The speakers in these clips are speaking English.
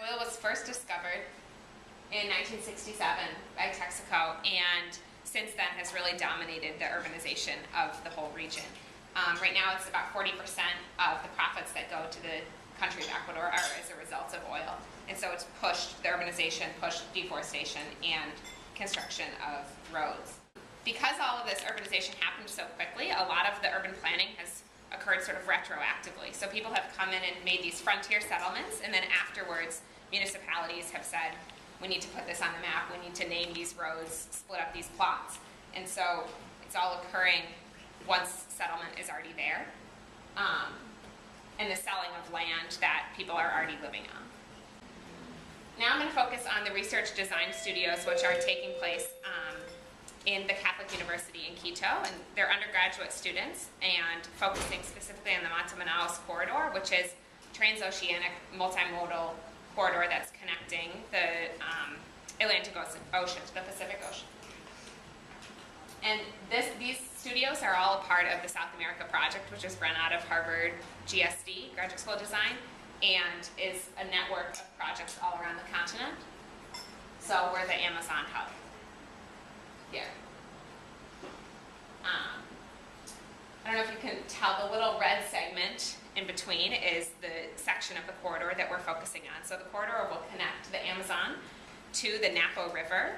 Oil was first discovered in 1967 by Texaco, and since then has really dominated the urbanization of the whole region. Right now it's about 40% of the profits that go to the country of Ecuador are as a result of oil. And so it's pushed the urbanization, pushed deforestation, and construction of roads. Because all of this urbanization happened so quickly, a lot of the urban planning has occurred sort of retroactively. So people have come in and made these frontier settlements, and then afterwards municipalities have said, we need to put this on the map, we need to name these roads, split up these plots. And so it's all occurring once settlement is already there, and the selling of land that people are already living on. Now I'm going to focus on the research design studios, which are taking place in the Catholic University in Quito, and they're undergraduate students and focusing specifically on the Matamanales corridor, which is transoceanic multimodal corridor that's connecting the Atlantic Ocean to the Pacific Ocean. And these studios are all a part of the South America project, which is run out of Harvard GSD, Graduate School of Design, and is a network of projects all around the continent. So we're the Amazon hub here. I don't know if you can tell, the little red segment in between is the section of the corridor that we're focusing on. So the corridor will connect the Amazon to the Napo River,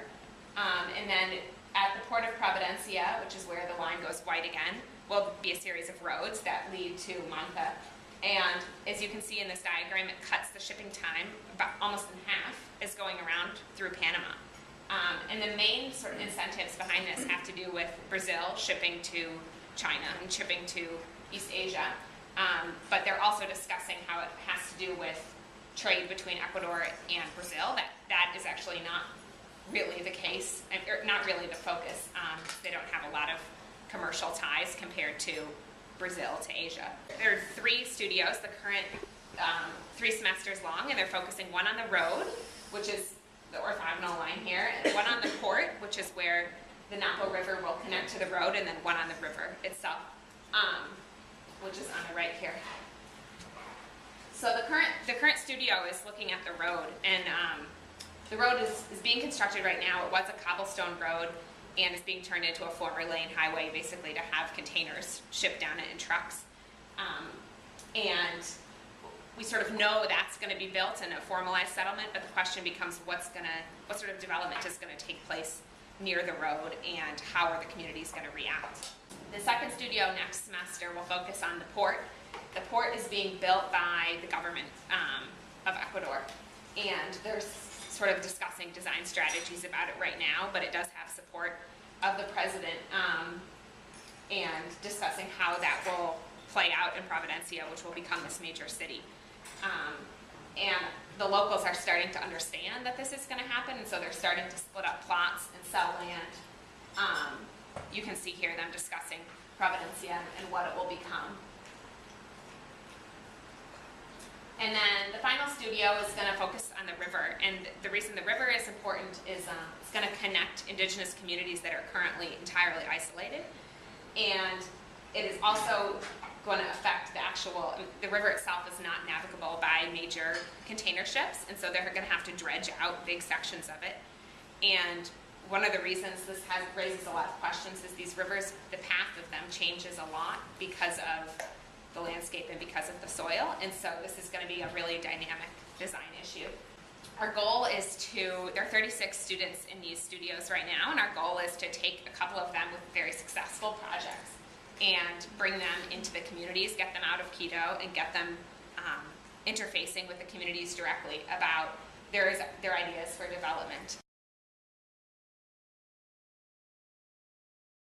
and then at the port of Providencia, which is where the line goes white again, will be a series of roads that lead to Manta. And as you can see in this diagram, it cuts the shipping time about almost in half, is going around through Panama. And the main sort of incentives behind this have to do with Brazil shipping to China and shipping to East Asia. But they're also discussing how it has to do with trade between Ecuador and Brazil. That is actually not really the case, or not really the focus. They don't have a lot of commercial ties compared to Brazil to Asia. There are 3 studios, the current 3 semesters long, and they're focusing one on the road, which is the orthogonal line here, and one on the port, which is where the Napo River will connect to the road, and then one on the river itself, which is on the right here. So the current studio is looking at the road, and the road is being constructed right now. It was a cobblestone road and is being turned into a 4-lane highway, basically to have containers shipped down it in trucks. And we sort of know that's going to be built in a formalized settlement, but the question becomes what sort of development is going to take place near the road, and how are the communities going to react. The second studio next semester will focus on the port. The port is being built by the government of Ecuador, and there's sort of discussing design strategies about it right now, but it does have support of the president, and discussing how that will play out in Providencia, which will become this major city. And the locals are starting to understand that this is going to happen, and so they're starting to split up plots and sell land. You can see here them discussing Providencia and what it will become. And then the final studio is going to focus on the river, and the reason the river is important is it's going to connect indigenous communities that are currently entirely isolated, and it is also going to affect the river itself is not navigable by major container ships, and so they're going to have to dredge out big sections of it. And one of the reasons this raises a lot of questions is these rivers, the path of them changes a lot because of the landscape and because of the soil, and so this is going to be a really dynamic design issue. Our goal is there are 36 students in these studios right now, and our goal is to take a couple of them with very successful projects and bring them into the communities, get them out of Quito, and get them interfacing with the communities directly about their ideas for development.